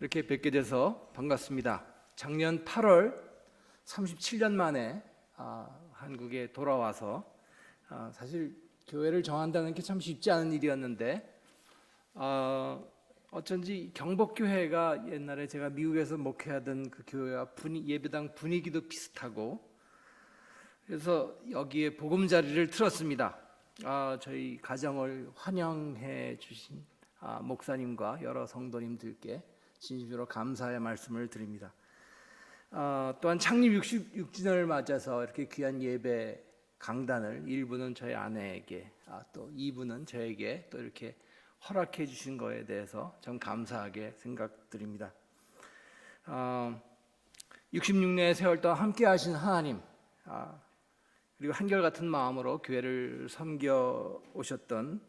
이렇게 뵙게 돼서 반갑습니다. 작년 8월 37년 만에 한국에 돌아와서 사실 교회를 정한다는 게 참 쉽지 않은 일이었는데 어쩐지 경복교회가 옛날에 제가 미국에서 목회하던 그 교회와 예배당 분위기도 비슷하고 그래서 여기에 보금자리를 틀었습니다. 저희 가정을 환영해 주신 목사님과 여러 성도님들께 진심으로 감사의 말씀을 드립니다. 또한 창립 66주년을 맞아서 이렇게 귀한 예배 강단을 1부는 저희 아내에게 또 2부는 저에게 또 이렇게 허락해 주신 거에 대해서 전 감사하게 생각드립니다. 66년의 세월 동안 함께 하신 하나님 그리고 한결같은 마음으로 교회를 섬겨 오셨던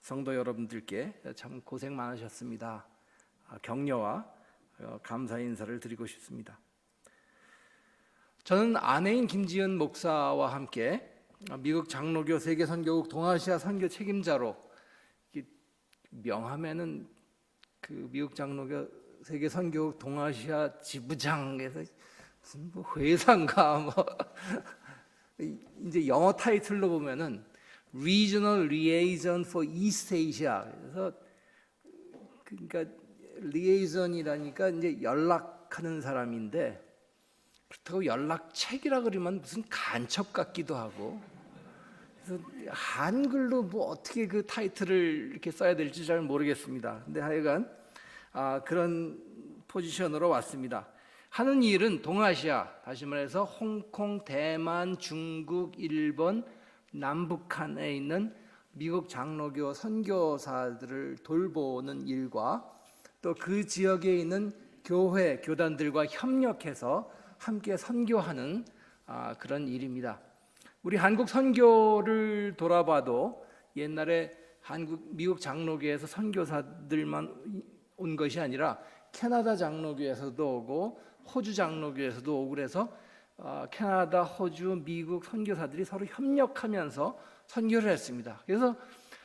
성도 여러분들께 참 고생 많으셨습니다. 격려와 감사 인사를 드리고 싶습니다. 저는 아내인 김지은 목사와 함께 미국 장로교 세계선교국 동아시아 선교 책임자로 명함에는 그 미국 장로교 세계선교국 동아시아 지부장에서 무슨 회사인가 이제 영어 타이틀로 보면은 Regional Liaison for East Asia. 그래서 그러니까 리에이전이라니까 이제 연락하는 사람인데 그렇다고 연락책이라 그러면 무슨 간첩 같기도 하고 그래서 한글로 뭐 어떻게 그 타이틀을 이렇게 써야 될지 잘 모르겠습니다. 근데 하여간 그런 포지션으로 왔습니다. 하는 일은 동아시아, 다시 말해서 홍콩, 대만, 중국, 일본, 남북한에 있는 미국 장로교 선교사들을 돌보는 일과 또 그 지역에 있는 교회, 교단들과 협력해서 함께 선교하는 그런 일입니다. 우리 한국 선교를 돌아봐도 옛날에 미국 장로교에서 선교사들만 온 것이 아니라 캐나다 장로교에서도 오고 호주 장로교에서도 오고 그래서 캐나다, 호주, 미국 선교사들이 서로 협력하면서 선교를 했습니다. 그래서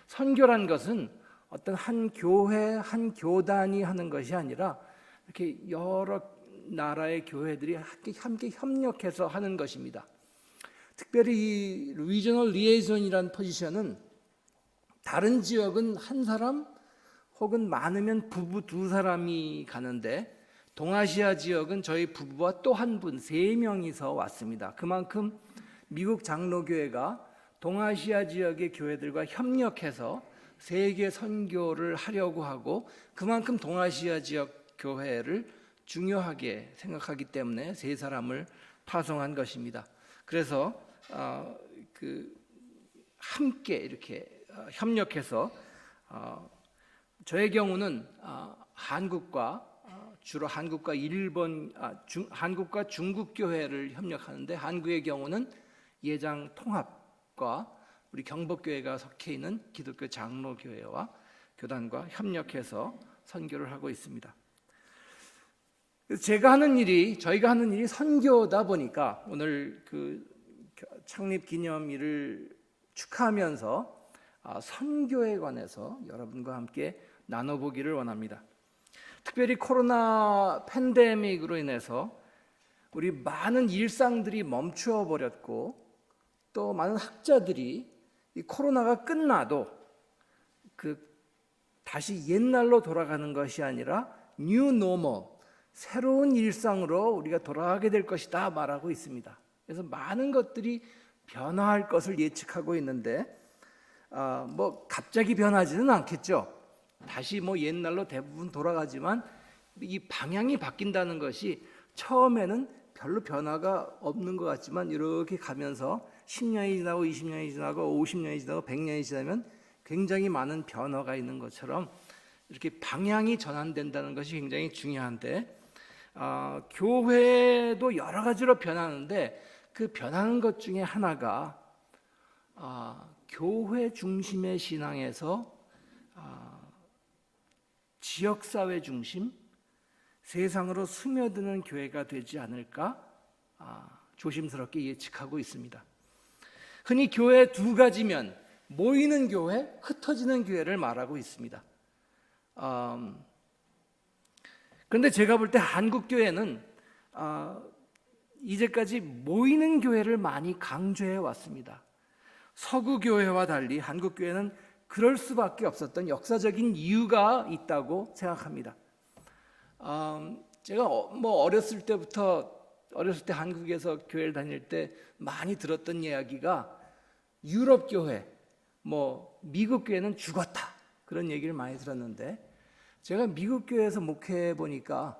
선교란 것은 어떤 한 교회, 한 교단이 하는 것이 아니라 이렇게 여러 나라의 교회들이 함께 협력해서 하는 것입니다. 특별히 이 리저널 리에이전이라는 포지션은 다른 지역은 한 사람 혹은 많으면 부부 두 사람이 가는데 동아시아 지역은 저희 부부와 또 한 분, 3명이서 왔습니다. 그만큼 미국 장로교회가 동아시아 지역의 교회들과 협력해서 세계 선교를 하려고 하고 그만큼 동아시아 지역 교회를 중요하게 생각하기 때문에 3사람을 파송한 것입니다. 그래서 함께 이렇게 협력해서 저의 경우는 주로 한국과 일본, 한국과 중국 교회를 협력하는데 한국의 경우는 예장 통합과 우리 경복교회가 속해 있는 기독교 장로교회와 교단과 협력해서 선교를 하고 있습니다. 저희가 하는 일이 선교다 보니까 오늘 그 창립 기념일을 축하하면서 선교에 관해서 여러분과 함께 나눠보기를 원합니다. 특별히 코로나 팬데믹으로 인해서 우리 많은 일상들이 멈추어 버렸고 또 많은 학자들이 이 코로나가 끝나도 다시 옛날로 돌아가는 것이 아니라 뉴 노멀, 새로운 일상으로 우리가 돌아가게 될 것이다 말하고 있습니다. 그래서 많은 것들이 변화할 것을 예측하고 있는데 갑자기 변하지는 않겠죠. 다시 옛날로 대부분 돌아가지만 이 방향이 바뀐다는 것이 처음에는 별로 변화가 없는 것 같지만 이렇게 가면서 10년이 지나고 20년이 지나고 50년이 지나고 100년이 지나면 굉장히 많은 변화가 있는 것처럼 이렇게 방향이 전환된다는 것이 굉장히 중요한데 교회도 여러 가지로 변하는데 그 변하는 것 중에 하나가 교회 중심의 신앙에서 지역사회 중심, 세상으로 스며드는 교회가 되지 않을까 조심스럽게 예측하고 있습니다. 흔히 교회 두 가지면 모이는 교회, 흩어지는 교회를 말하고 있습니다. 그런데 제가 볼 때 한국 교회는 이제까지 모이는 교회를 많이 강조해 왔습니다. 서구 교회와 달리 한국 교회는 그럴 수밖에 없었던 역사적인 이유가 있다고 생각합니다. 제가 어렸을 때 한국에서 교회를 다닐 때 많이 들었던 이야기가 유럽 교회, 미국 교회는 죽었다, 그런 얘기를 많이 들었는데, 제가 미국 교회에서 목회해 보니까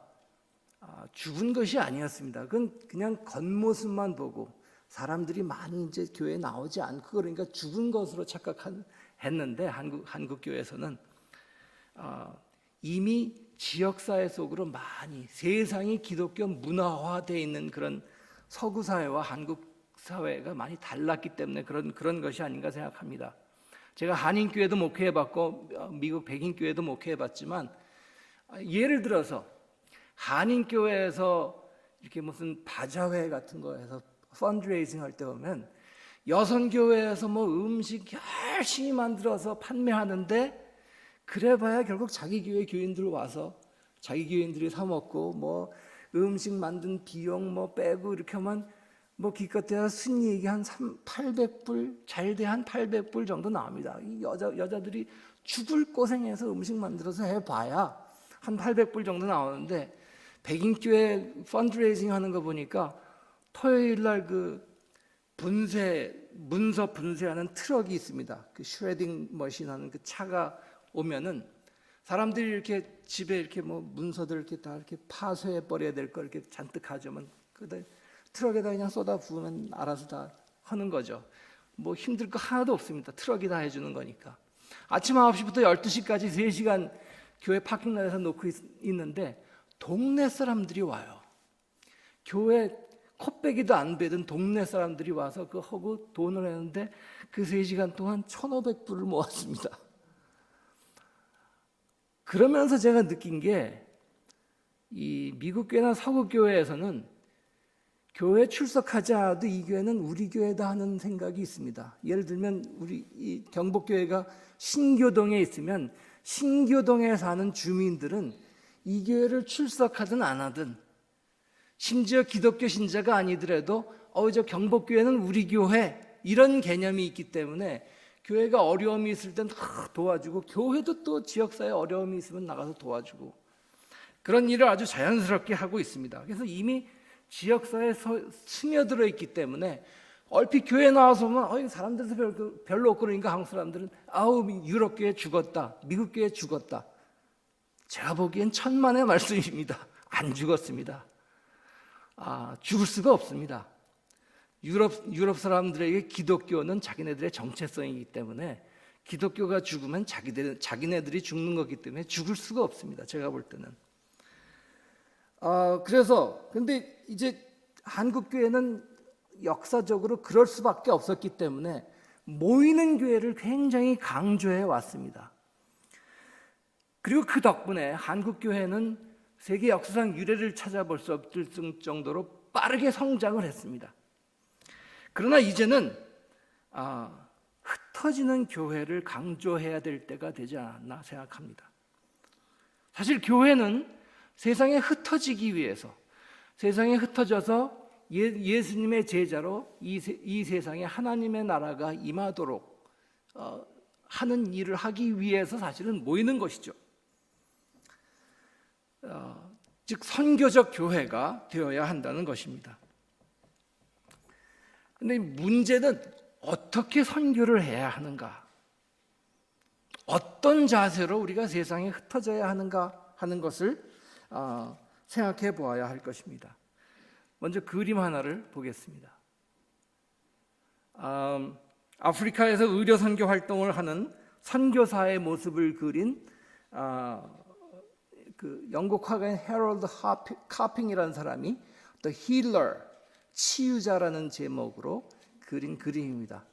죽은 것이 아니었습니다. 그건 그냥 겉모습만 보고 사람들이 많이 이제 교회에 나오지 않고, 그러니까 죽은 것으로 착각했는데, 한국 교회에서는 이미 지역사회 속으로 많이 세상이 기독교 문화화되어 있는 그런 서구 사회와 한국 사회가 많이 달랐기 때문에 그런 것이 아닌가 생각합니다. 제가 한인교회도 목회해봤고 미국 백인교회도 목회해봤지만, 예를 들어서 한인교회에서 이렇게 무슨 바자회 같은 거에서 펀드레이징 할 때 보면 여성교회에서 음식 열심히 만들어서 판매하는데, 그래봐야 결국 자기 교회 교인들 와서 자기 교인들이 사 먹고 음식 만든 비용 빼고 이렇게 하면 기껏해야 순위 얘기 한 800불, 잘 돼 한 800불 정도 나옵니다. 이 여자들이 죽을 고생해서 음식 만들어서 해봐야 한 800불 정도 나오는데, 백인교회 펀드레이징 하는 거 보니까 토요일 날 그 문서 분쇄하는 트럭이 있습니다. 그 슈레딩 머신 하는 그 차가 오면은 사람들이 이렇게 집에 이렇게 문서들 이렇게 다 이렇게 파쇄해 버려야 될 걸 이렇게 잔뜩 가져오면 트럭에다 그냥 쏟아 부으면 알아서 다 하는 거죠. 힘들 거 하나도 없습니다. 트럭이 다 해주는 거니까. 아침 9시부터 12시까지 3시간 교회 파킹lot 놓고 있는데 동네 사람들이 와요. 교회 콧배기도 안 베던 동네 사람들이 와서 하고 돈을 내는데 그 3시간 동안 1,500불을 모았습니다. 그러면서 제가 느낀 게, 이 미국 교회나 서구 교회에서는 교회 출석하지 않아도 이 교회는 우리 교회다 하는 생각이 있습니다. 예를 들면 우리 이 경복교회가 신교동에 있으면 신교동에 사는 주민들은 이 교회를 출석하든 안 하든, 심지어 기독교 신자가 아니더라도 저 경복교회는 우리 교회, 이런 개념이 있기 때문에 교회가 어려움이 있을 땐 도와주고, 교회도 또 지역사회에 어려움이 있으면 나가서 도와주고, 그런 일을 아주 자연스럽게 하고 있습니다. 그래서 이미 지역사회에 스며들어 있기 때문에 얼핏 교회 나와서 보면 사람들도 별로 없고, 그러니까 한국 사람들은 유럽 교회 죽었다, 미국 교회 죽었다. 제가 보기엔 천만의 말씀입니다. 안 죽었습니다. 죽을 수가 없습니다. 유럽 사람들에게 기독교는 자기네들의 정체성이기 때문에, 기독교가 죽으면 자기네들이 죽는 거기 때문에 죽을 수가 없습니다. 제가 볼 때는. 근데 이제 한국 교회는 역사적으로 그럴 수밖에 없었기 때문에 모이는 교회를 굉장히 강조해 왔습니다. 그리고 그 덕분에 한국 교회는 세계 역사상 유례를 찾아볼 수 없을 정도로 빠르게 성장을 했습니다. 그러나 이제는 흩어지는 교회를 강조해야 될 때가 되지 않았나 생각합니다. 사실 교회는 세상에 흩어지기 위해서, 세상에 흩어져서 예수님의 제자로 이 세상에 하나님의 나라가 임하도록 하는 일을 하기 위해서 사실은 모이는 것이죠. 즉 선교적 교회가 되어야 한다는 것입니다. 그런데 문제는 어떻게 선교를 해야 하는가, 어떤 자세로 우리가 세상에 흩어져야 하는가 하는 것을 생각해 보아야 할 것입니다. 먼저 그림 하나를 보겠습니다. 아프리카에서 의료 선교 활동을 하는 선교사의 모습을 그린 그 영국 화가인 해럴드 카핑이라는 사람이 The Healer, 치유자라는 제목으로 그린 그림입니다.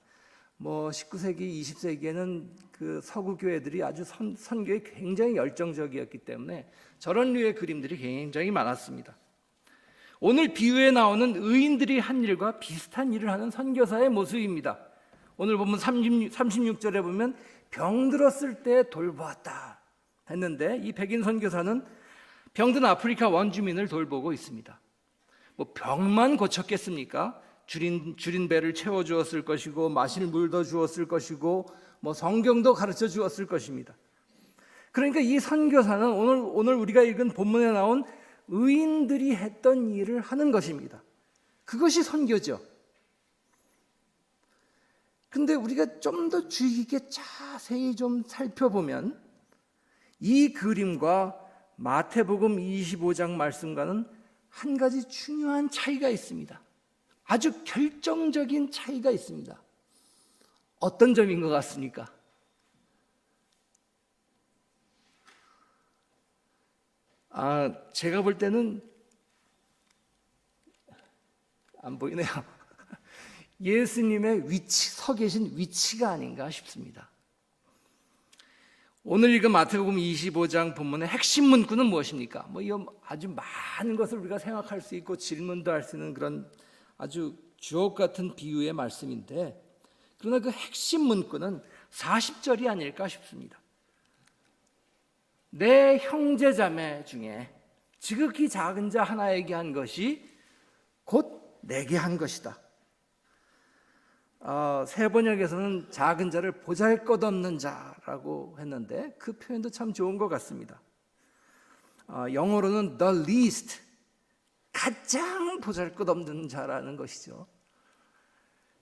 19세기, 20세기에는 그 서구 교회들이 아주 선교에 굉장히 열정적이었기 때문에 저런 류의 그림들이 굉장히 많았습니다. 오늘 비유에 나오는 의인들이 한 일과 비슷한 일을 하는 선교사의 모습입니다. 오늘 보면 36절에 보면 병들었을 때 돌보았다 했는데, 이 백인 선교사는 병든 아프리카 원주민을 돌보고 있습니다. 뭐 병만 고쳤겠습니까? 줄인 배를 채워주었을 것이고 마실 물도 주었을 것이고 뭐 성경도 가르쳐 주었을 것입니다. 그러니까 이 선교사는 오늘 우리가 읽은 본문에 나온 의인들이 했던 일을 하는 것입니다. 그것이 선교죠. 근데 우리가 좀 더 주의 깊게 자세히 좀 살펴보면 이 그림과 마태복음 25장 말씀과는 한 가지 중요한 차이가 있습니다. 아주 결정적인 차이가 있습니다. 어떤 점인 것 같습니까? 제가 볼 때는 안 보이네요. 예수님의 서 계신 위치가 아닌가 싶습니다. 오늘 읽은 마태복음 25장 본문의 핵심 문구는 무엇입니까? 이 아주 많은 것을 우리가 생각할 수 있고 질문도 할 수 있는 그런 아주 주옥 같은 비유의 말씀인데, 그러나 그 핵심 문구는 40절이 아닐까 싶습니다. 내 형제자매 중에 지극히 작은 자 하나에게 한 것이 곧 내게 한 것이다. 새 번역에서는 작은 자를 보잘것없는 자라고 했는데 그 표현도 참 좋은 것 같습니다. 영어로는 the least, 가장 보잘것없는 자라는 것이죠.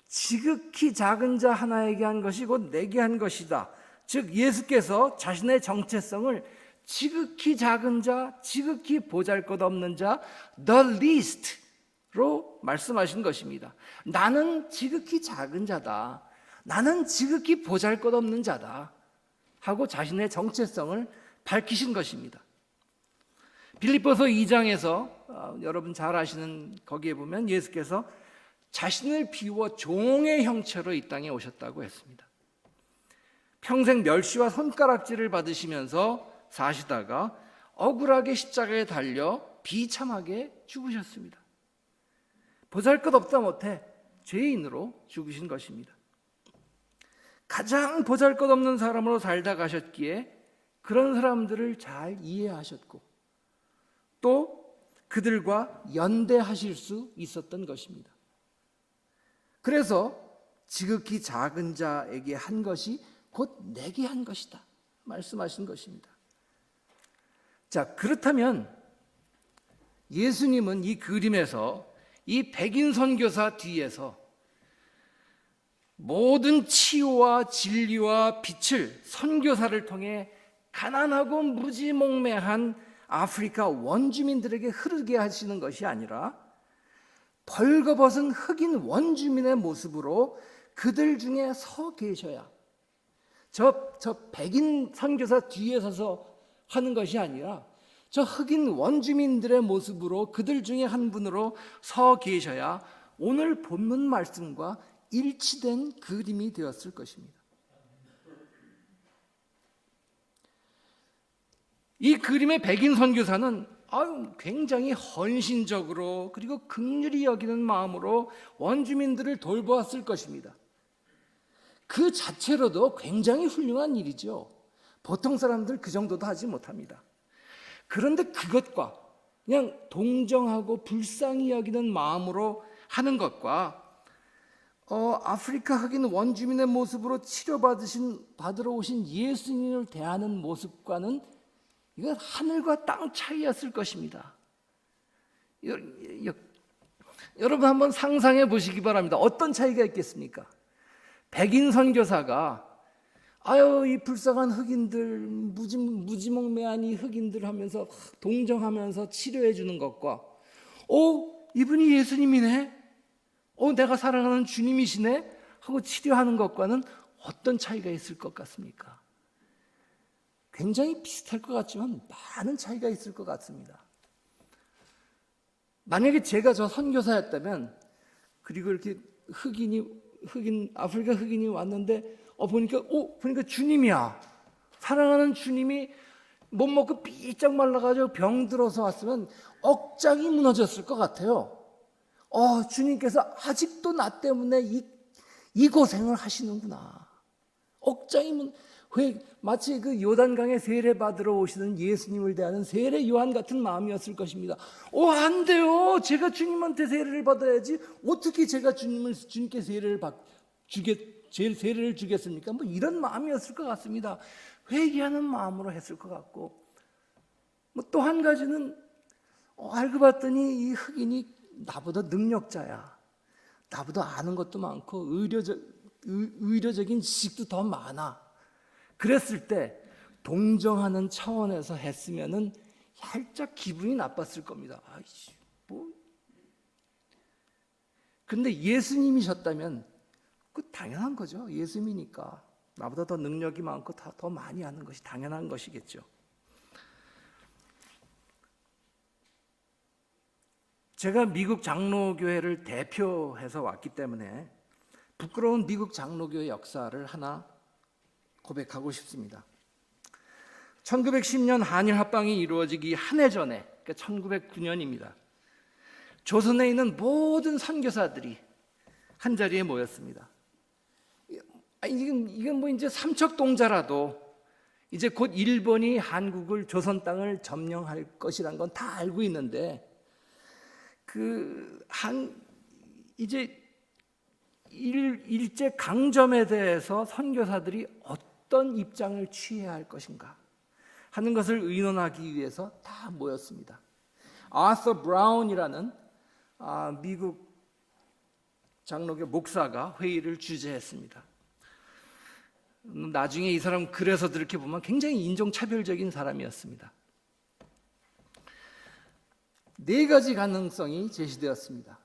지극히 작은 자 하나에게 한 것이 곧 내게 한 것이다. 즉 예수께서 자신의 정체성을 지극히 작은 자, 지극히 보잘것없는 자, the least로 말씀하신 것입니다. 나는 지극히 작은 자다. 나는 지극히 보잘것없는 자다. 하고 자신의 정체성을 밝히신 것입니다. 빌립보서 2장에서 여러분 잘 아시는 거기에 보면 예수께서 자신을 비워 종의 형체로 이 땅에 오셨다고 했습니다. 평생 멸시와 손가락질을 받으시면서 사시다가 억울하게 십자가에 달려 비참하게 죽으셨습니다. 보잘것없다 못해 죄인으로 죽으신 것입니다. 가장 보잘것없는 사람으로 살다 가셨기에 그런 사람들을 잘 이해하셨고 또 그들과 연대하실 수 있었던 것입니다. 그래서 지극히 작은 자에게 한 것이 곧 내게 한 것이다 말씀하신 것입니다. 자, 그렇다면 예수님은 이 그림에서 이 백인 선교사 뒤에서 모든 치유와 진리와 빛을 선교사를 통해 가난하고 무지몽매한 아프리카 원주민들에게 흐르게 하시는 것이 아니라 벌거벗은 흑인 원주민의 모습으로 그들 중에 서 계셔야, 저 백인 선교사 뒤에 서서 하는 것이 아니라 저 흑인 원주민들의 모습으로 그들 중에 한 분으로 서 계셔야 오늘 본문 말씀과 일치된 그림이 되었을 것입니다. 이 그림의 백인 선교사는 굉장히 헌신적으로 그리고 긍휼히 여기는 마음으로 원주민들을 돌보았을 것입니다. 그 자체로도 굉장히 훌륭한 일이죠. 보통 사람들 그 정도도 하지 못합니다. 그런데 그것과 그냥 동정하고 불쌍히 여기는 마음으로 하는 것과 아프리카 흑인 원주민의 모습으로 치료받으러 오신 예수님을 대하는 모습과는 이건 하늘과 땅 차이였을 것입니다. 여러분 한번 상상해 보시기 바랍니다. 어떤 차이가 있겠습니까? 백인 선교사가 이 불쌍한 흑인들, 무지몽매한 이 흑인들 하면서 동정하면서 치료해 주는 것과 이분이 예수님이네, 내가 사랑하는 주님이시네 하고 치료하는 것과는 어떤 차이가 있을 것 같습니까? 굉장히 비슷할 것 같지만 많은 차이가 있을 것 같습니다. 만약에 제가 저 선교사였다면, 그리고 이렇게 아프리카 흑인이 왔는데 보니까 주님이야. 사랑하는 주님이 못 먹고 삐쩍 말라가지고 병들어서 왔으면 억장이 무너졌을 것 같아요. 주님께서 아직도 나 때문에 이 고생을 하시는구나. 마치 그 요단강에 세례 받으러 오시는 예수님을 대하는 세례 요한 같은 마음이었을 것입니다. 안 돼요. 제가 주님한테 세례를 받아야지. 어떻게 제가 주님께 세례를 주겠습니까? 뭐 이런 마음이었을 것 같습니다. 회개하는 마음으로 했을 것 같고, 뭐 또 한 가지는 알고 봤더니 이 흑인이 나보다 능력자야. 나보다 아는 것도 많고 의료적인 지식도 더 많아. 그랬을 때 동정하는 차원에서 했으면은 살짝 기분이 나빴을 겁니다. 아이씨, 뭐. 근데 예수님이셨다면 그 당연한 거죠. 예수님이니까 나보다 더 능력이 많고 더 많이 아는 것이 당연한 것이겠죠. 제가 미국 장로교회를 대표해서 왔기 때문에 부끄러운 미국 장로교회 역사를 하나 고백하고 싶습니다. 1910년 한일 합방이 이루어지기 한 해 전에, 그러니까 1909년입니다. 조선에 있는 모든 선교사들이 한 자리에 모였습니다. 이건 뭐 이제 삼척동자라도 이제 곧 일본이 한국을, 조선 땅을 점령할 것이란 건 다 알고 있는데, 이제 일제 강점에 대해서 선교사들이 어떤 입장을 취해야 할 것인가 하는 것을 의논하기 위해서 다 모였습니다. 아서 브라운이라는 미국 장로교 목사가 회의를 주재했습니다. 나중에 이 사람 글에서 이렇게 보면 굉장히 인종차별적인 사람이었습니다. 4가지 가능성이 제시되었습니다.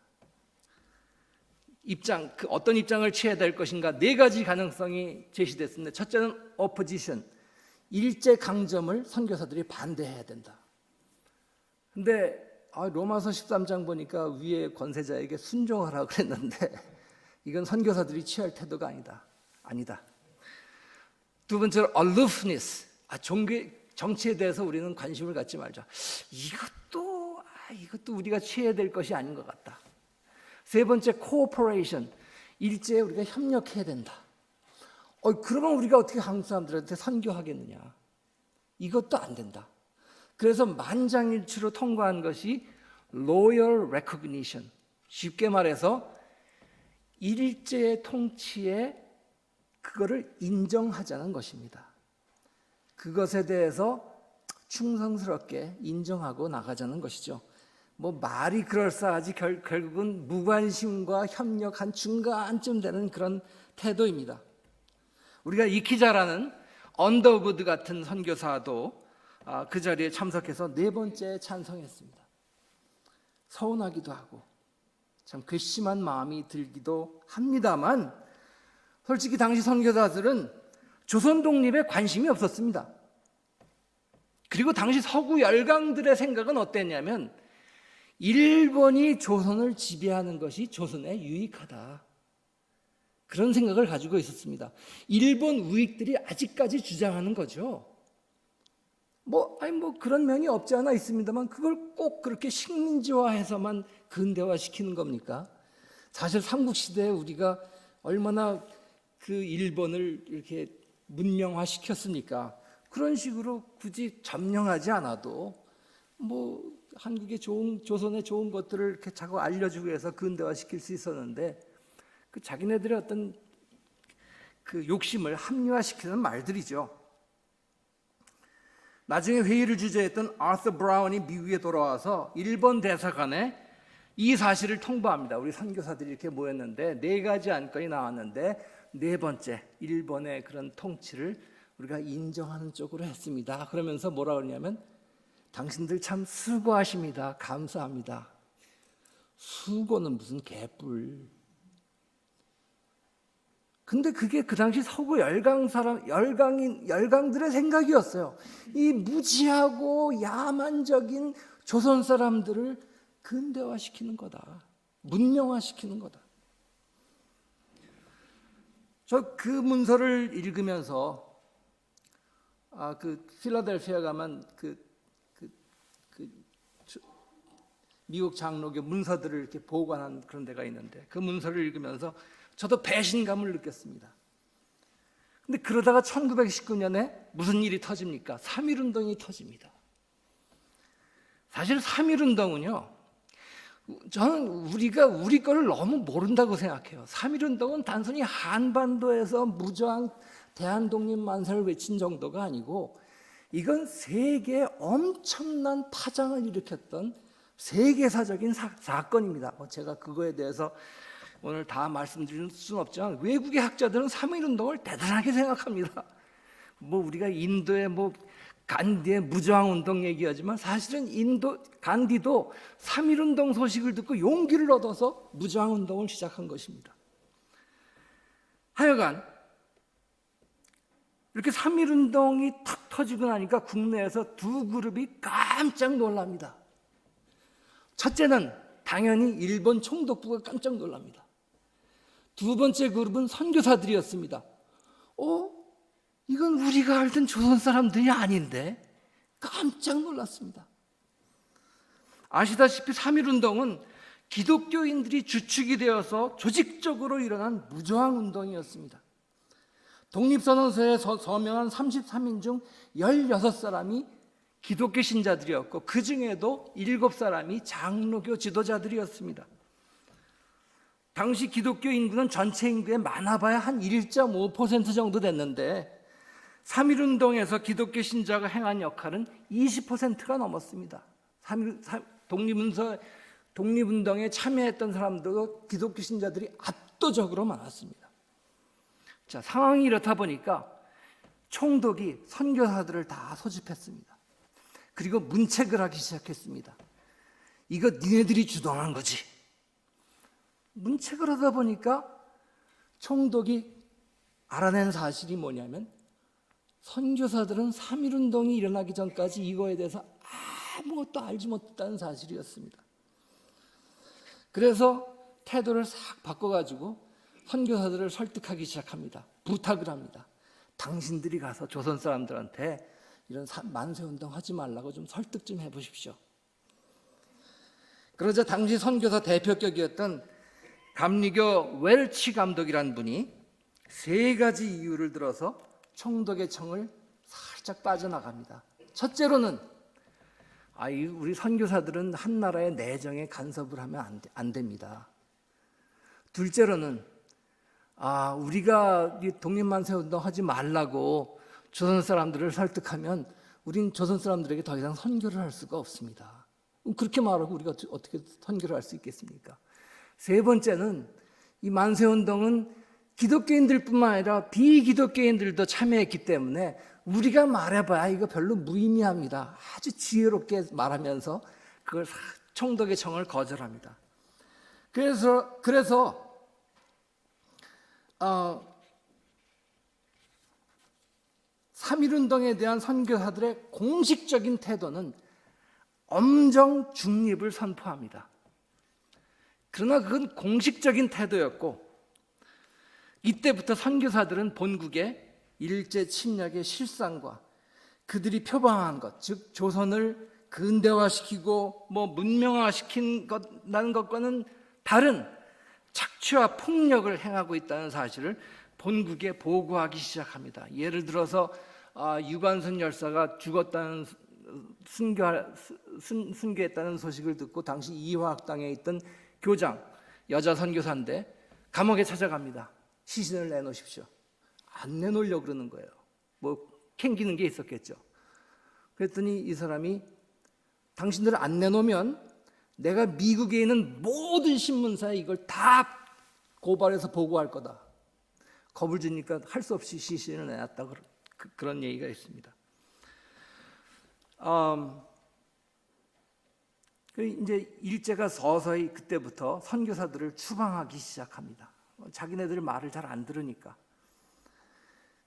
어떤 입장을 취해야 될 것인가 4가지 가능성이 제시됐습니다. 첫째는 opposition, 일제 강점을 선교사들이 반대해야 된다. 근데 로마서 13장 보니까 위에 권세자에게 순종하라고 그랬는데 이건 선교사들이 취할 태도가 아니다. 두 번째로 aloofness, 정치에 대해서 우리는 관심을 갖지 말자. 이것도 우리가 취해야 될 것이 아닌 것 같다. 세 번째, cooperation, 일제에 우리가 협력해야 된다. 그러면 우리가 어떻게 한국 사람들한테 선교하겠느냐? 이것도 안 된다. 그래서 만장일치로 통과한 것이 loyal recognition, 쉽게 말해서 일제의 통치에 그거를 인정하자는 것입니다. 그것에 대해서 충성스럽게 인정하고 나가자는 것이죠. 뭐 말이 그럴싸하지 결국은 무관심과 협력한 중간쯤 되는 그런 태도입니다. 우리가 익히 잘 아는 언더우드 같은 선교사도 그 자리에 참석해서 4번째 찬성했습니다. 서운하기도 하고 참 괘씸한 마음이 들기도 합니다만, 솔직히 당시 선교사들은 조선 독립에 관심이 없었습니다. 그리고 당시 서구 열강들의 생각은 어땠냐면 일본이 조선을 지배하는 것이 조선에 유익하다, 그런 생각을 가지고 있었습니다. 일본 우익들이 아직까지 주장하는 거죠. 뭐 그런 면이 없지 않아 있습니다만 그걸 꼭 그렇게 식민지화해서만 근대화시키는 겁니까? 사실 삼국시대에 우리가 얼마나 그 일본을 이렇게 문명화시켰으니까 그런 식으로 굳이 점령하지 않아도 뭐 한국의 조선의 좋은 것들을 이렇게 자꾸 알려주고 해서 근대화시킬 수 있었는데, 그 자기네들의 어떤 그 욕심을 합리화시키는 말들이죠. 나중에 회의를 주재했던 아서 브라운이 미국에 돌아와서 일본 대사관에 이 사실을 통보합니다. 우리 선교사들이 이렇게 모였는데 4가지 안건이 나왔는데 4번째, 일본의 그런 통치를 우리가 인정하는 쪽으로 했습니다. 그러면서 뭐라 그러냐면 당신들 참 수고하십니다. 감사합니다. 수고는 무슨 개뿔. 근데 그게 그 당시 서구 열강들의 생각이었어요. 이 무지하고 야만적인 조선 사람들을 근대화시키는 거다. 문명화시키는 거다. 저 그 문서를 읽으면서 그 필라델피아 가면 미국 장로교 문서들을 이렇게 보관한 그런 데가 있는데 그 문서를 읽으면서 저도 배신감을 느꼈습니다. 근데 그러다가 1919년에 무슨 일이 터집니까? 3.1운동이 터집니다. 사실 3.1운동은요, 저는 우리가 우리 거를 너무 모른다고 생각해요. 3.1운동은 단순히 한반도에서 무저항 대한독립만세를 외친 정도가 아니고, 이건 세계에 엄청난 파장을 일으켰던 세계사적인 사건입니다. 제가 그거에 대해서 오늘 다 말씀드릴 수는 없지만, 외국의 학자들은 3.1운동을 대단하게 생각합니다. 우리가 인도의 간디의 무저항운동 얘기하지만, 사실은 간디도 3.1운동 소식을 듣고 용기를 얻어서 무저항운동을 시작한 것입니다. 하여간 이렇게 3.1운동이 탁 터지고 나니까 국내에서 두 그룹이 깜짝 놀랍니다. 첫째는 당연히 일본 총독부가 깜짝 놀랍니다. 두 번째 그룹은 선교사들이었습니다. 이건 우리가 알던 조선 사람들이 아닌데, 깜짝 놀랐습니다. 아시다시피 3.1운동은 기독교인들이 주축이 되어서 조직적으로 일어난 무저항운동이었습니다. 독립선언서에 서명한 33인 중 16사람이 기독교 신자들이었고, 그 중에도 7사람이 장로교 지도자들이었습니다. 당시 기독교 인구는 전체 인구의 많아봐야 한 1.5% 정도 됐는데, 3.1운동에서 기독교 신자가 행한 역할은 20%가 넘었습니다. 독립운동에 참여했던 사람들도 기독교 신자들이 압도적으로 많았습니다. 자, 상황이 이렇다 보니까 총독이 선교사들을 다 소집했습니다. 그리고 문책을 하기 시작했습니다. 이거 니네들이 주동한 거지. 문책을 하다 보니까 총독이 알아낸 사실이 뭐냐면, 선교사들은 3.1운동이 일어나기 전까지 이거에 대해서 아무것도 알지 못했다는 사실이었습니다. 그래서 태도를 싹 바꿔가지고 선교사들을 설득하기 시작합니다. 부탁을 합니다. 당신들이 가서 조선 사람들한테 이런 만세운동 하지 말라고 좀 설득 좀 해보십시오. 그러자 당시 선교사 대표격이었던 감리교 웰치 감독이라는 분이 3가지 이유를 들어서 총독의 청을 살짝 빠져나갑니다. 첫째로는 우리 선교사들은 한 나라의 내정에 간섭을 하면 안 됩니다. 둘째로는 우리가 독립만세운동 하지 말라고 조선 사람들을 설득하면 우린 조선 사람들에게 더 이상 선교를 할 수가 없습니다. 그렇게 말하고 우리가 어떻게 선교를 할 수 있겠습니까? 세 번째는 이 만세운동은 기독교인들뿐만 아니라 비기독교인들도 참여했기 때문에 우리가 말해봐야 이거 별로 무의미합니다. 아주 지혜롭게 말하면서 그걸 총독의 청을 거절합니다. 그래서 3.1운동에 대한 선교사들의 공식적인 태도는 엄정 중립을 선포합니다. 그러나 그건 공식적인 태도였고, 이때부터 선교사들은 본국의 일제 침략의 실상과 그들이 표방한 것, 즉 조선을 근대화시키고 문명화시킨다는 것과는 다른 착취와 폭력을 행하고 있다는 사실을 본국에 보고하기 시작합니다. 예를 들어서 유관순 열사가 죽었다는 순교했다는 소식을 듣고 당시 이화학당에 있던 교장, 여자 선교사인데 감옥에 찾아갑니다. 시신을 내놓으십시오. 안 내놓으려고 그러는 거예요. 캥기는 게 있었겠죠. 그랬더니 이 사람이 당신들 안 내놓으면 내가 미국에 있는 모든 신문사에 이걸 다 고발해서 보고할 거다. 겁을 주니까 할 수 없이 시신을 내놨다. 그런 얘기가 있습니다. 이제 일제가 서서히 그때부터 선교사들을 추방하기 시작합니다. 자기네들 말을 잘 안 들으니까.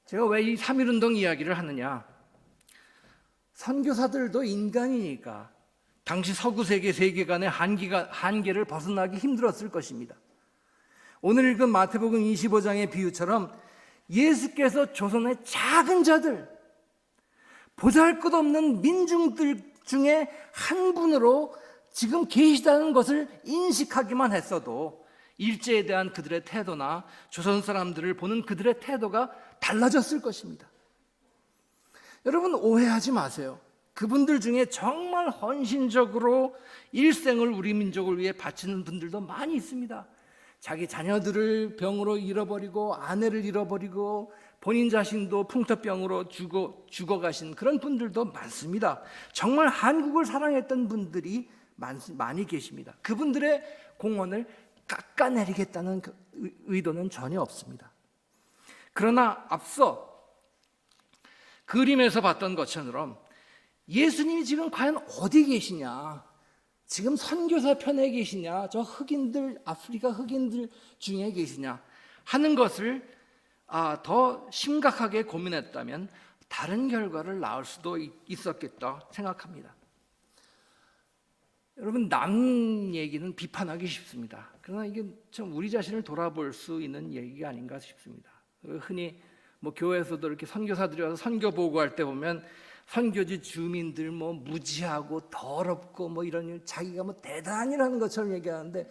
제가 왜 이 3.1운동 이야기를 하느냐? 선교사들도 인간이니까 당시 서구 세계 세계관의 한계를 벗어나기 힘들었을 것입니다. 오늘 읽은 마태복음 25장의 비유처럼 예수께서 조선의 작은 자들, 보잘것없는 민중들 중에 한 분으로 지금 계시다는 것을 인식하기만 했어도 일제에 대한 그들의 태도나 조선 사람들을 보는 그들의 태도가 달라졌을 것입니다. 여러분, 오해하지 마세요. 그분들 중에 정말 헌신적으로 일생을 우리 민족을 위해 바치는 분들도 많이 있습니다. 자기 자녀들을 병으로 잃어버리고 아내를 잃어버리고 본인 자신도 풍토병으로 죽어가신 그런 분들도 많습니다. 정말 한국을 사랑했던 분들이 많이 계십니다. 그분들의 공헌을 깎아내리겠다는 의도는 전혀 없습니다. 그러나 앞서 그림에서 봤던 것처럼 예수님이 지금 과연 어디 계시냐, 지금 선교사 편에 계시냐, 저 흑인들, 아프리카 흑인들 중에 계시냐 하는 것을 더 심각하게 고민했다면 다른 결과를 낳을 수도 있었겠다 생각합니다. 여러분, 남 얘기는 비판하기 쉽습니다. 그러나 이게 참 우리 자신을 돌아볼 수 있는 얘기가 아닌가 싶습니다. 흔히 교회에서도 이렇게 선교사들이 와서 선교 보고할 때 보면 선교지 주민들 무지하고 더럽고 이런 자기가 대단이라는 것처럼 얘기하는데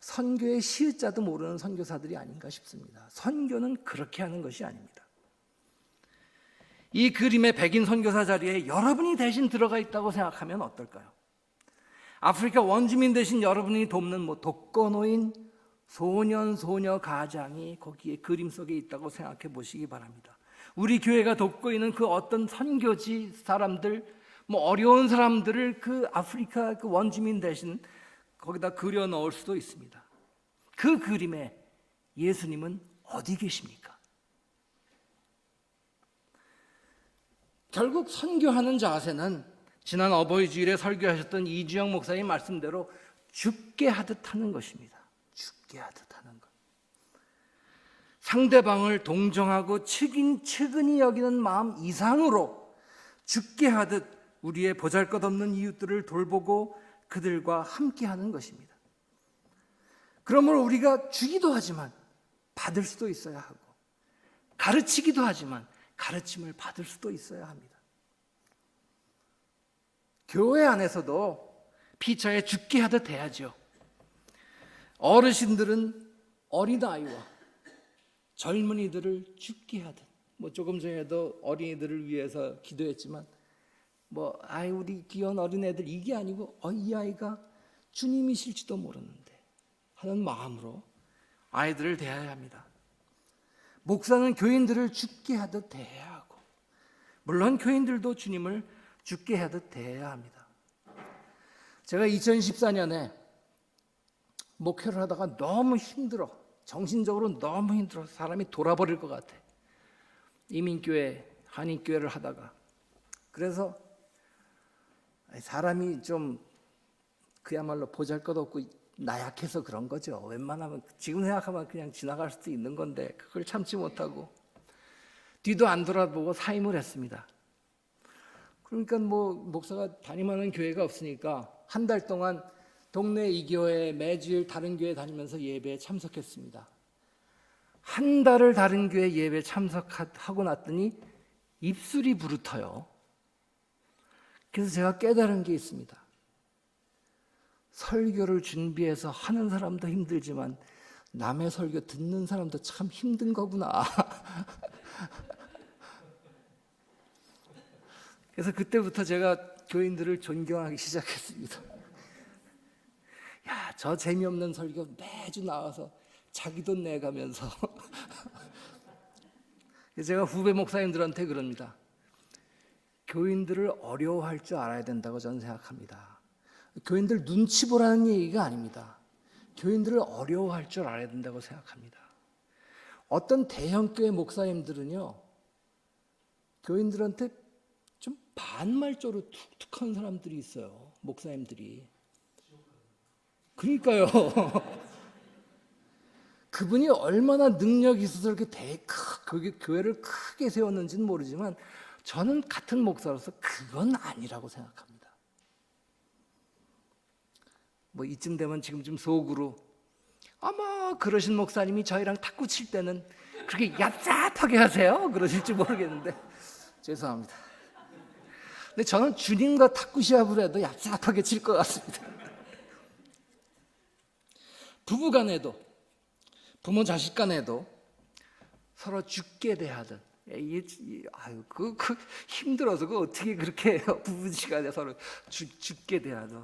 선교의 시읒자도 모르는 선교사들이 아닌가 싶습니다. 선교는 그렇게 하는 것이 아닙니다. 이 그림의 백인 선교사 자리에 여러분이 대신 들어가 있다고 생각하면 어떨까요? 아프리카 원주민 대신 여러분이 돕는 독거노인, 소년, 소녀 가장이 거기에 그림 속에 있다고 생각해 보시기 바랍니다. 우리 교회가 돕고 있는 그 어떤 선교지 사람들, 어려운 사람들을 그 아프리카 그 원주민 대신 거기다 그려 넣을 수도 있습니다. 그 그림에 예수님은 어디 계십니까? 결국 선교하는 자세는 지난 어버이 주일에 설교하셨던 이주영 목사님 말씀대로 죽게 하듯 하는 것입니다. 죽게 하듯 하는 것. 상대방을 동정하고 측은히 여기는 마음 이상으로 죽게 하듯 우리의 보잘것없는 이웃들을 돌보고 그들과 함께하는 것입니다. 그러므로 우리가 주기도 하지만 받을 수도 있어야 하고, 가르치기도 하지만 가르침을 받을 수도 있어야 합니다. 교회 안에서도 피차에 죽게 하듯 해야죠. 어르신들은 어린아이와 젊은이들을 죽게 하듯, 조금 전에도 어린이들을 위해서 기도했지만 우리 귀여운 어린애들, 이게 아니고 이 아이가 주님이실지도 모르는데 하는 마음으로 아이들을 대해야 합니다. 목사는 교인들을 죽게 하듯 대해야 하고, 물론 교인들도 주님을 죽게 하듯 대해야 합니다. 제가 2014년에 목회를 하다가 너무 힘들어, 정신적으로 너무 힘들어, 사람이 돌아버릴 것 같아. 이민교회, 한인교회를 하다가. 그래서 사람이 좀 그야말로 보잘것없고 나약해서 그런 거죠. 웬만하면 지금 생각하면 그냥 지나갈 수도 있는 건데 그걸 참지 못하고 뒤도 안 돌아보고 사임을 했습니다. 그러니까 목사가 담임하는 교회가 없으니까 한 달 동안 동네 이 교회 매주일 다른 교회 다니면서 예배에 참석했습니다. 한 달을 다른 교회 예배에 참석하고 났더니 입술이 부르터요. 그래서 제가 깨달은 게 있습니다. 설교를 준비해서 하는 사람도 힘들지만 남의 설교 듣는 사람도 참 힘든 거구나. 그래서 그때부터 제가 교인들을 존경하기 시작했습니다. 야, 저 재미없는 설교 매주 나와서 자기 돈 내가면서. 제가 후배 목사님들한테 그럽니다. 교인들을 어려워할 줄 알아야 된다고 저는 생각합니다. 교인들 눈치 보라는 얘기가 아닙니다. 교인들을 어려워할 줄 알아야 된다고 생각합니다. 어떤 대형교회 목사님들은요, 교인들한테 좀 반말조로 툭툭한 사람들이 있어요. 목사님들이. 그러니까요. 그분이 얼마나 능력이 있어서 이렇게 교회를 크게 세웠는지는 모르지만 저는 같은 목사로서 그건 아니라고 생각합니다. 이쯤 되면 지금 좀 속으로 아마 그러신 목사님이 저희랑 탁구 칠 때는 그렇게 얍삽하게 하세요? 그러실지 모르겠는데 죄송합니다. 근데 저는 주님과 탁구 시합을 해도 얍삽하게 칠 것 같습니다. 부부간에도 부모 자식 간에도 서로 죽게 대하든, 힘들어서 어떻게 그렇게 해요? 부부지간에 서로 죽게 대하든.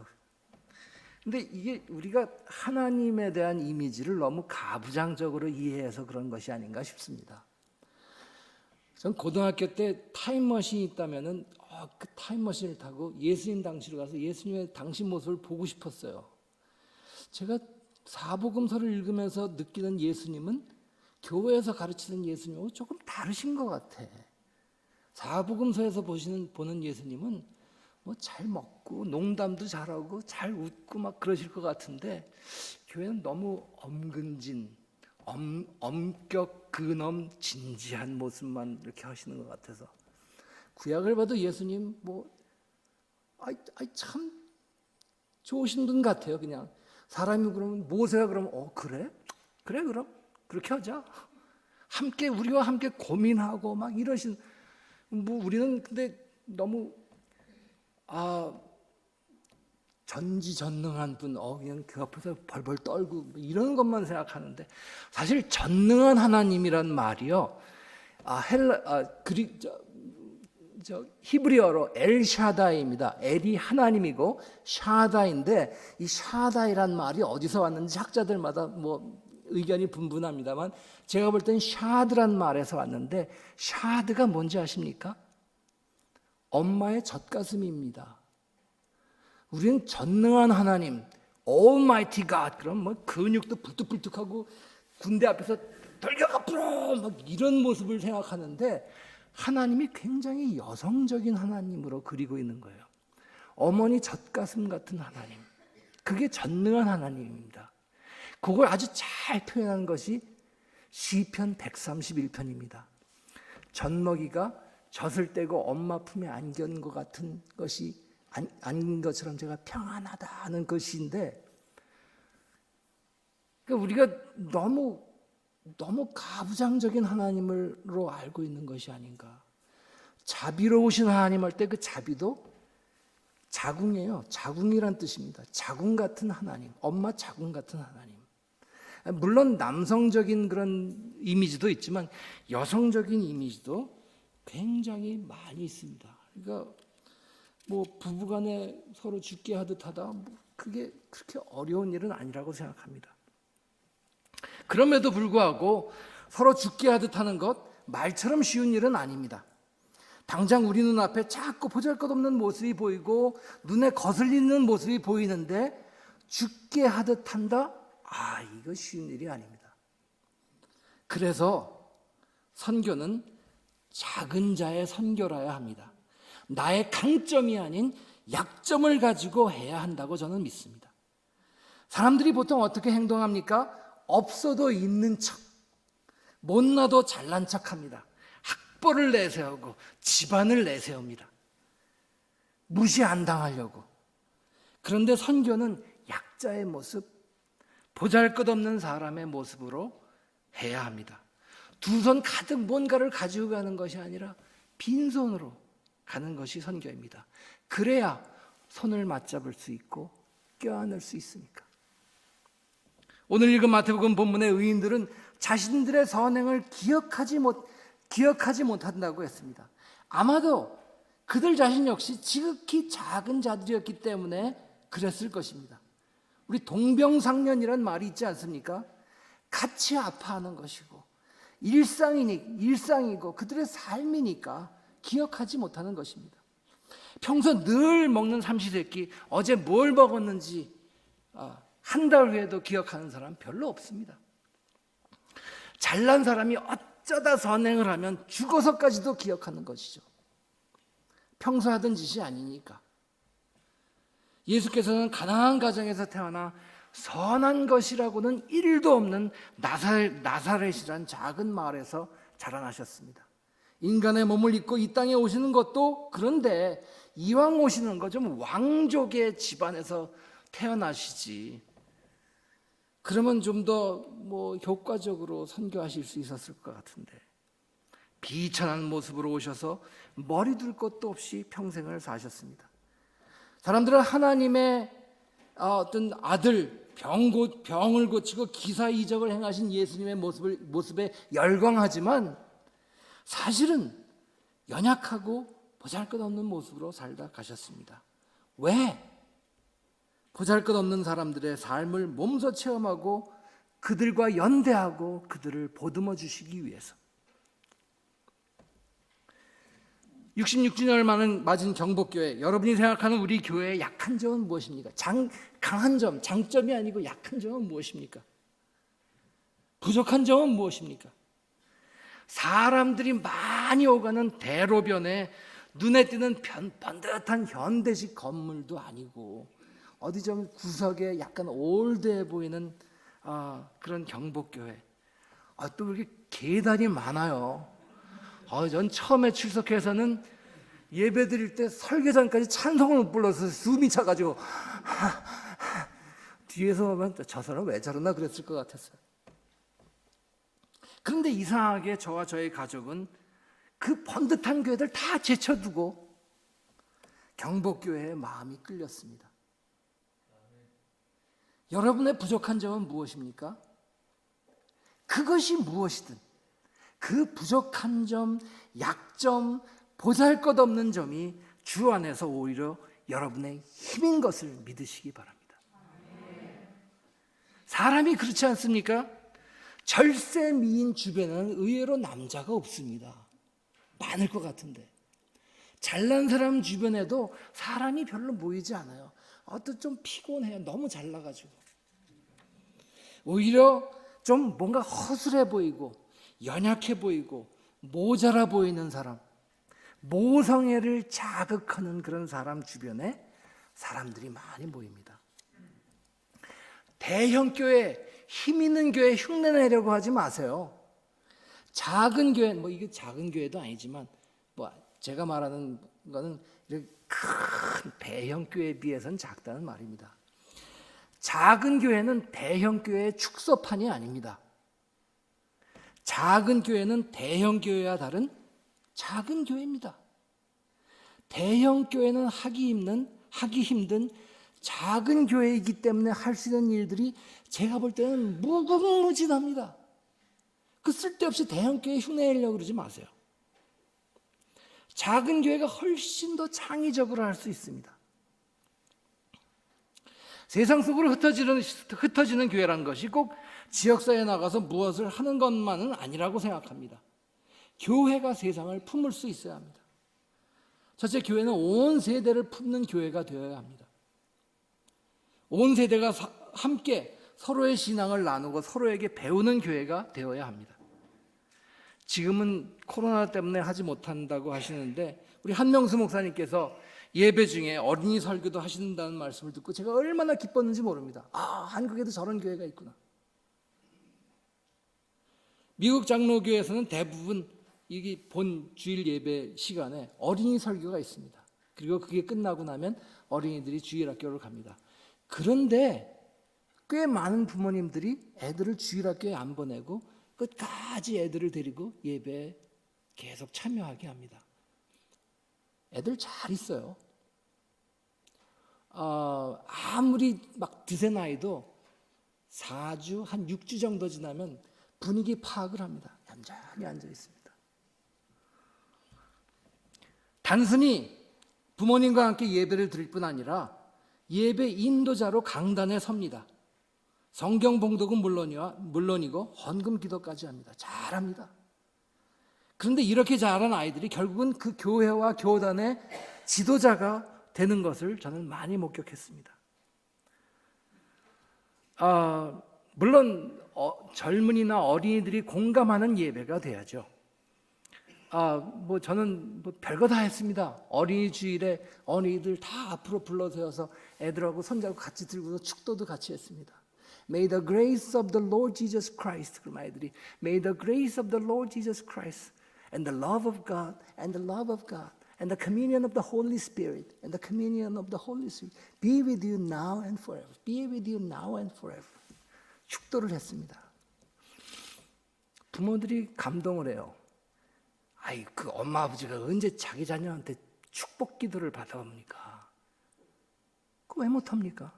근데 이게 우리가 하나님에 대한 이미지를 너무 가부장적으로 이해해서 그런 것이 아닌가 싶습니다. 전 고등학교 때 타임머신이 있다면은 그 타임머신을 타고 예수님 당시로 가서 예수님의 당시 모습을 보고 싶었어요. 제가 사복음서를 읽으면서 느끼는 예수님은 교회에서 가르치는 예수님하고 조금 다르신 것 같아. 사복음서에서 보는 예수님은 뭐 잘 먹고 농담도 잘하고 잘 웃고 막 그러실 것 같은데, 교회는 너무 엄근진, 엄격 근엄 진지한 모습만 이렇게 하시는 것 같아서, 구약을 봐도 예수님 참 좋으신 분 같아요. 그냥 사람이 그러면, 모세가 그러면 그래 그럼 그렇게 하자, 함께 우리와 함께 고민하고 막 이러신, 우리는 근데 너무 전지전능한 분, 그냥 그 앞에서 벌벌 떨고 이런 것만 생각하는데, 사실 전능한 하나님이란 말이요, 히브리어로 엘샤다이입니다. 엘이 하나님이고 샤다인데, 이 샤다이란 말이 어디서 왔는지 학자들마다 의견이 분분합니다만, 제가 볼 땐 샤드란 말에서 왔는데, 샤드가 뭔지 아십니까? 엄마의 젖가슴입니다. 우리는 전능한 하나님, Almighty God, 그럼 근육도 불뚝불뚝하고 군대 앞에서 돌격 앞으로 막 이런 모습을 생각하는데, 하나님이 굉장히 여성적인 하나님으로 그리고 있는 거예요. 어머니 젖가슴 같은 하나님, 그게 전능한 하나님입니다. 그걸 아주 잘 표현한 것이 시편 131편입니다. 젖먹이가 젖을 떼고 엄마 품에 안긴 것 같은 것이, 안긴 것처럼 제가 평안하다 하는 것인데, 그러니까 우리가 너무 가부장적인 하나님으로 알고 있는 것이 아닌가. 자비로우신 하나님 할 때 그 자비도 자궁이에요. 자궁이란 뜻입니다. 자궁 같은 하나님, 엄마 자궁 같은 하나님. 물론 남성적인 그런 이미지도 있지만 여성적인 이미지도 굉장히 많이 있습니다. 그러니까 부부간에 서로 죽게 하듯 하다, 그게 그렇게 어려운 일은 아니라고 생각합니다. 그럼에도 불구하고 서로 죽게 하듯 하는 것, 말처럼 쉬운 일은 아닙니다. 당장 우리 눈앞에 자꾸 보잘것없는 모습이 보이고 눈에 거슬리는 모습이 보이는데 죽게 하듯 한다? 이거 쉬운 일이 아닙니다. 그래서 선교는 작은 자의 선교라야 합니다. 나의 강점이 아닌 약점을 가지고 해야 한다고 저는 믿습니다. 사람들이 보통 어떻게 행동합니까? 없어도 있는 척, 못나도 잘난 척합니다. 학벌을 내세우고 집안을 내세웁니다. 무시 안 당하려고. 그런데 선교는 약자의 모습, 보잘것없는 사람의 모습으로 해야 합니다. 두 손 가득 뭔가를 가지고 가는 것이 아니라 빈손으로 가는 것이 선교입니다. 그래야 손을 맞잡을 수 있고 껴안을 수 있으니까. 오늘 읽은 마태복음 본문의 의인들은 자신들의 선행을 기억하지 못한다고 했습니다. 아마도 그들 자신 역시 지극히 작은 자들이었기 때문에 그랬을 것입니다. 우리 동병상련이란 말이 있지 않습니까? 같이 아파하는 것이고 일상이고 그들의 삶이니까 기억하지 못하는 것입니다. 평소 늘 먹는 삼시세끼, 어제 뭘 먹었는지 한 달 후에도 기억하는 사람 별로 없습니다. 잘난 사람이 어쩌다 선행을 하면 죽어서까지도 기억하는 것이죠. 평소 하던 짓이 아니니까. 예수께서는 가난한 가정에서 태어나 선한 것이라고는 1도 없는 나사렛이란 작은 마을에서 자라나셨습니다. 인간의 몸을 입고 이 땅에 오시는 것도 그런데 이왕 오시는 거 좀 왕족의 집안에서 태어나시지, 그러면 좀 더 효과적으로 선교하실 수 있었을 것 같은데, 비천한 모습으로 오셔서 머리 둘 것도 없이 평생을 사셨습니다. 사람들은 하나님의 어떤 아들, 병을 고치고 기사이적을 행하신 예수님의 모습에 열광하지만 사실은 연약하고 보잘것없는 모습으로 살다 가셨습니다. 왜? 보잘것없는 사람들의 삶을 몸소 체험하고 그들과 연대하고 그들을 보듬어 주시기 위해서. 66주년을 맞은 경복교회, 여러분이 생각하는 우리 교회의 약한 점은 무엇입니까? 강한 점, 장점이 아니고 약한 점은 무엇입니까? 부족한 점은 무엇입니까? 사람들이 많이 오가는 대로변에 눈에 띄는 번듯한 현대식 건물도 아니고 어디 좀 구석에 약간 올드해 보이는 그런 경복교회. 또 그렇게 계단이 많아요. 전 처음에 출석해서는 예배 드릴 때 설교자까지 찬송을 못 불러서 숨이 차가지고 뒤에서 보면 저 사람 왜 저러나 그랬을 것 같았어요. 그런데 이상하게 저와 저희 가족은 그 번듯한 교회들 다 제쳐두고 경복교회에 마음이 끌렸습니다. 여러분의 부족한 점은 무엇입니까? 그것이 무엇이든 그 부족한 점, 약점, 보잘것없는 점이 주 안에서 오히려 여러분의 힘인 것을 믿으시기 바랍니다. 사람이 그렇지 않습니까? 절세미인 주변에는 의외로 남자가 없습니다. 많을 것 같은데 잘난 사람 주변에도 사람이 별로 모이지 않아요. 좀 피곤해요. 너무 잘나가지고. 오히려 좀 뭔가 허술해 보이고 연약해 보이고 모자라 보이는 사람, 모성애를 자극하는 그런 사람 주변에 사람들이 많이 모입니다. 대형 교회, 힘 있는 교회 흉내 내려고 하지 마세요. 작은 교회, 이게 작은 교회도 아니지만 제가 말하는 거는 이렇게 큰 대형 교회에 비해서는 작다는 말입니다. 작은 교회는 대형 교회의 축소판이 아닙니다. 작은 교회는 대형 교회와 다른 작은 교회입니다. 대형 교회는 하기 힘든 작은 교회이기 때문에 할 수 있는 일들이 제가 볼 때는 무궁무진합니다. 그 쓸데없이 대형 교회 흉내내려고 그러지 마세요. 작은 교회가 훨씬 더 창의적으로 할 수 있습니다. 세상 속으로 흩어지는 교회라는 것이 꼭 지역사회에 나가서 무엇을 하는 것만은 아니라고 생각합니다. 교회가 세상을 품을 수 있어야 합니다. 첫째, 교회는 온 세대를 품는 교회가 되어야 합니다. 온 세대가 함께 서로의 신앙을 나누고 서로에게 배우는 교회가 되어야 합니다. 지금은 코로나 때문에 하지 못한다고 하시는데 우리 한명수 목사님께서 예배 중에 어린이 설교도 하신다는 말씀을 듣고 제가 얼마나 기뻤는지 모릅니다. 한국에도 저런 교회가 있구나. 미국 장로교에서는 대부분 이게 본 주일 예배 시간에 어린이 설교가 있습니다. 그리고 그게 끝나고 나면 어린이들이 주일학교를 갑니다. 그런데 꽤 많은 부모님들이 애들을 주일학교에 안 보내고 끝까지 애들을 데리고 예배에 계속 참여하게 합니다. 애들 잘 있어요. 아무리 막 드세 나이도 4주, 한 6주 정도 지나면 분위기 파악을 합니다. 얌전히 앉아 있습니다. 단순히 부모님과 함께 예배를 드릴 뿐 아니라 예배 인도자로 강단에 섭니다. 성경 봉독은 물론이고 헌금 기도까지 합니다. 잘합니다. 그런데 이렇게 잘한 아이들이 결국은 그 교회와 교단의 지도자가 되는 것을 저는 많이 목격했습니다. 물론 젊은이나 어린이들이 공감하는 예배가 돼야죠. 저는 별거 다 했습니다. 어린이 주일에 어린이들 다 앞으로 불러세워서 애들하고 손잡고 같이 들고서 축도도 같이 했습니다. May the grace of the Lord Jesus Christ, 그럼 아이들이 May the grace of the Lord Jesus Christ and the love of God and the love of God and the communion of the Holy Spirit and the communion of the Holy Spirit be with you now and forever. Be with you now and forever. 축도를 했습니다. 부모들이 감동을 해요. 그 엄마 아버지가 언제 자기 자녀한테 축복 기도를 받아옵니까? 그거 왜 못합니까?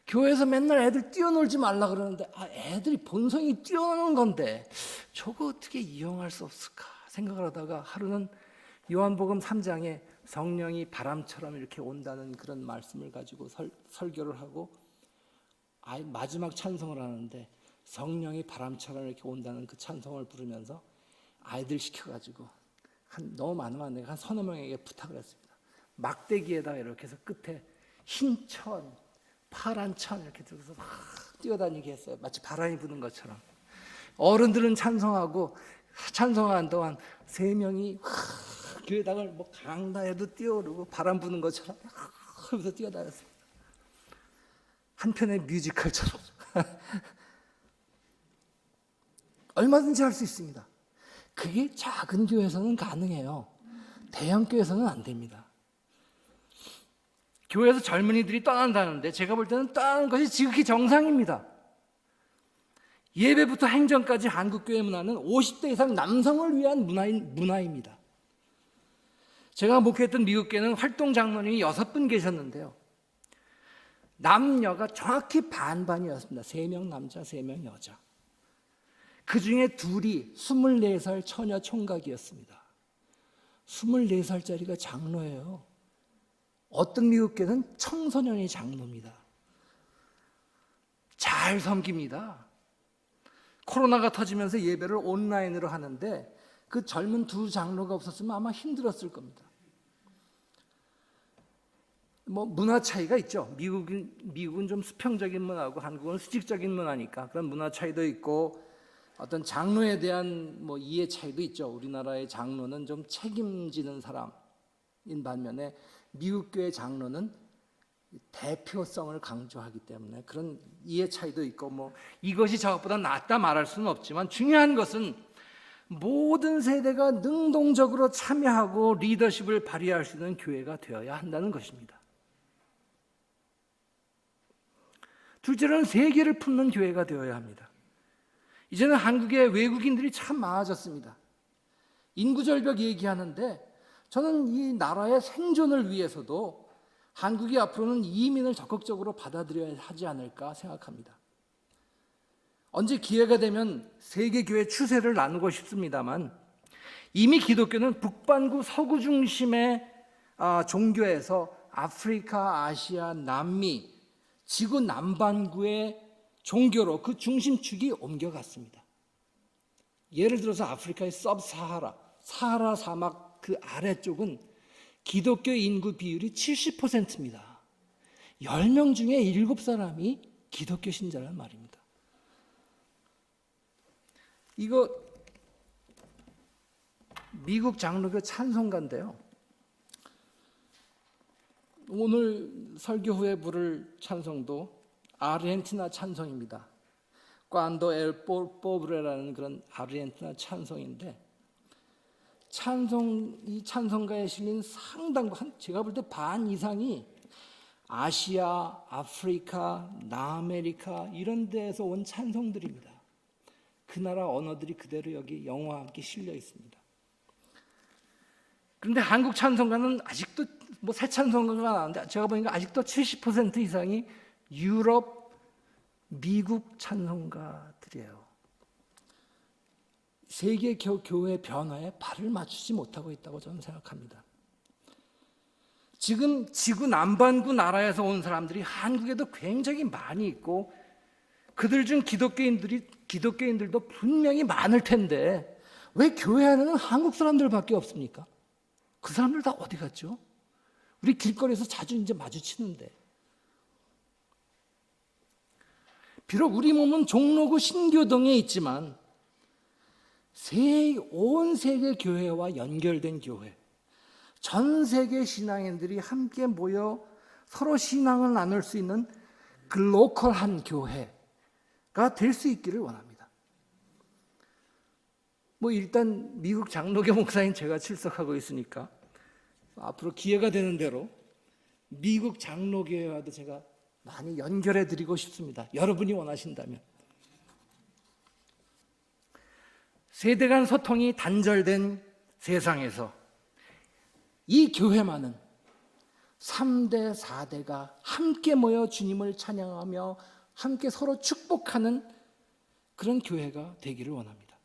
교회에서 맨날 애들 뛰어놀지 말라 그러는데 애들이 본성이 뛰어노는 건데 저거 어떻게 이용할 수 없을까 생각을 하다가 하루는 요한복음 3장에 성령이 바람처럼 이렇게 온다는 그런 말씀을 가지고 설교를 하고 마지막 찬송을 하는데 성령이 바람처럼 이렇게 온다는 그 찬송을 부르면서 아이들 시켜가지고 너무 많으면 내가 한 서너 명에게 부탁을 했습니다. 막대기에다가 이렇게 해서 끝에 흰 천, 파란 천 이렇게 들어서 막 뛰어다니게 했어요. 마치 바람이 부는 것처럼. 어른들은 찬송하고 찬송하는 동안 세 명이 교회당을 뭐 강다해도 뛰어오르고 바람 부는 것처럼 하면서 뛰어다녔습니다. 한편의 뮤지컬처럼. 얼마든지 할 수 있습니다. 그게 작은 교회에서는 가능해요. 대형 교회에서는 안 됩니다. 교회에서 젊은이들이 떠난다는데 제가 볼 때는 떠나는 것이 지극히 정상입니다. 예배부터 행정까지 한국교회 문화는 50대 이상 남성을 위한 문화입니다. 제가 목회했던 미국교회는 활동 장로님이 6분 계셨는데요. 남녀가 정확히 반반이었습니다. 3명 남자, 3명 여자. 그 중에 둘이 24살 처녀 총각이었습니다. 24살짜리가 장로예요. 어떤 미국교회는 청소년이 장로입니다. 잘 섬깁니다. 코로나가 터지면서 예배를 온라인으로 하는데 그 젊은 두 장로가 없었으면 아마 힘들었을 겁니다. 뭐 문화 차이가 있죠. 미국은 좀 수평적인 문화고 한국은 수직적인 문화니까 그런 문화 차이도 있고 어떤 장로에 대한 뭐 이해 차이도 있죠. 우리나라의 장로는 좀 책임지는 사람인 반면에 미국 교회 장로는 대표성을 강조하기 때문에 그런 이해 차이도 있고 뭐 이것이 저것보다 낫다 말할 수는 없지만 중요한 것은 모든 세대가 능동적으로 참여하고 리더십을 발휘할 수 있는 교회가 되어야 한다는 것입니다. 둘째로는 세계를 품는 교회가 되어야 합니다. 이제는 한국에 외국인들이 참 많아졌습니다. 인구절벽 얘기하는데 저는 이 나라의 생존을 위해서도 한국이 앞으로는 이민을 적극적으로 받아들여야 하지 않을까 생각합니다. 언제 기회가 되면 세계교회 추세를 나누고 싶습니다만 이미 기독교는 북반구 서구 중심의 종교에서 아프리카, 아시아, 남미, 지구 남반구의 종교로 그 중심축이 옮겨갔습니다. 예를 들어서 아프리카의 사하라 사막 그 아래쪽은 기독교 인구 비율이 70%입니다. 10명 중에 7사람이 기독교 신자란 말입니다. 이거 미국 장로교 찬송가인데요. 오늘 설교 후에 부를 찬송도 아르헨티나 찬송입니다. 꽌도 엘 포브레라는 그런 아르헨티나 찬송인데 이 찬송가에 실린 제가 볼 때 반 이상이 아시아, 아프리카, 남아메리카 이런 데에서 온 찬송들입니다. 그 나라 언어들이 그대로 여기 영어와 함께 실려 있습니다. 그런데 한국 찬송가는 아직도 뭐 새 찬송가가 나왔는데 제가 보니까 아직도 70% 이상이 유럽, 미국 찬송가들이에요. 세계 교회 변화에 발을 맞추지 못하고 있다고 저는 생각합니다. 지금 지구 남반구 나라에서 온 사람들이 한국에도 굉장히 많이 있고 그들 중 기독교인들도 분명히 많을 텐데 왜 교회 안에는 한국 사람들밖에 없습니까? 그 사람들 다 어디 갔죠? 우리 길거리에서 자주 이제 마주치는데 비록 우리 몸은 종로구 신교동에 있지만 온 세계 교회와 연결된 교회, 전 세계 신앙인들이 함께 모여 서로 신앙을 나눌 수 있는 글로컬한 교회가 될 수 있기를 원합니다. 뭐 일단 미국 장로교 목사인 제가 출석하고 있으니까 앞으로 기회가 되는 대로 미국 장로교회와도 제가 많이 연결해 드리고 싶습니다. 여러분이 원하신다면. 세대 간 소통이 단절된 세상에서 이 교회만은 3대, 4대가 함께 모여 주님을 찬양하며 함께 서로 축복하는 그런 교회가 되기를 원합니다.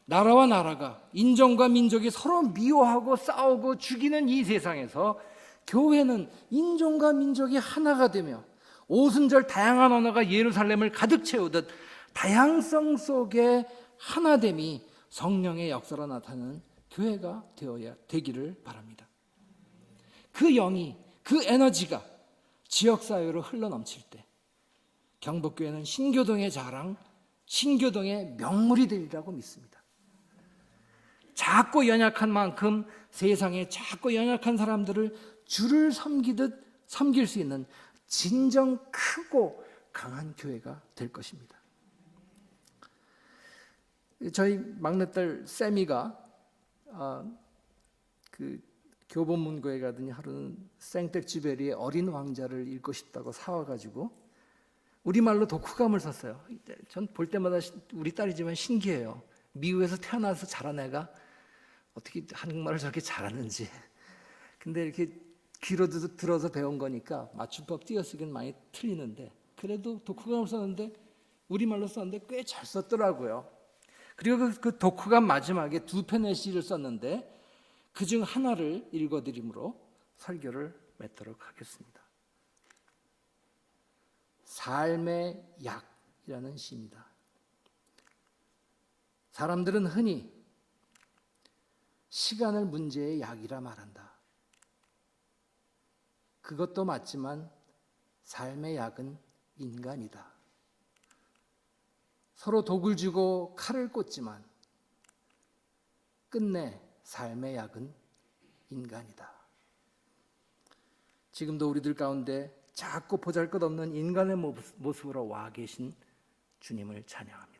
나라와 나라가, 인종과 민족이 서로 미워하고 싸우고 죽이는 이 세상에서 교회는 인종과 민족이 하나가 되며 오순절 다양한 언어가 예루살렘을 가득 채우듯 다양성 속에 하나됨이 성령의 역사로 나타나는 교회가 되기를 바랍니다. 그 영이, 그 에너지가 지역사회로 흘러넘칠 때 경북교회는 신교동의 자랑, 신교동의 명물이 되리라고 믿습니다. 작고 연약한 만큼 세상에 작고 연약한 사람들을 주를 섬기듯 섬길 수 있는 진정 크고 강한 교회가 될 것입니다. 저희 막내딸 세미가 그 교보문고에 가더니 하루는 생텍쥐베리의 어린 왕자를 읽고 싶다고 사와가지고 우리말로 독후감을 썼어요. 전 볼 때마다 우리 딸이지만 신기해요. 미국에서 태어나서 자란 애가 어떻게 한국말을 저렇게 잘하는지. 근데 이렇게 귀로 들어서 배운 거니까 맞춤법 띄어쓰기는 많이 틀리는데 그래도 독후감을 썼는데 우리말로 썼는데 꽤 잘 썼더라고요. 그리고 그 독후감 마지막에 2편의 시를 썼는데 그중 하나를 읽어드림으로 설교를 맺도록 하겠습니다. 삶의 약이라는 시입니다. 사람들은 흔히 시간을 문제의 약이라 말한다. 그것도 맞지만 삶의 약은 인간이다. 서로 독을 주고 칼을 꽂지만 끝내 삶의 약은 인간이다. 지금도 우리들 가운데 작고 보잘것없는 인간의 모습으로 와 계신 주님을 찬양합니다.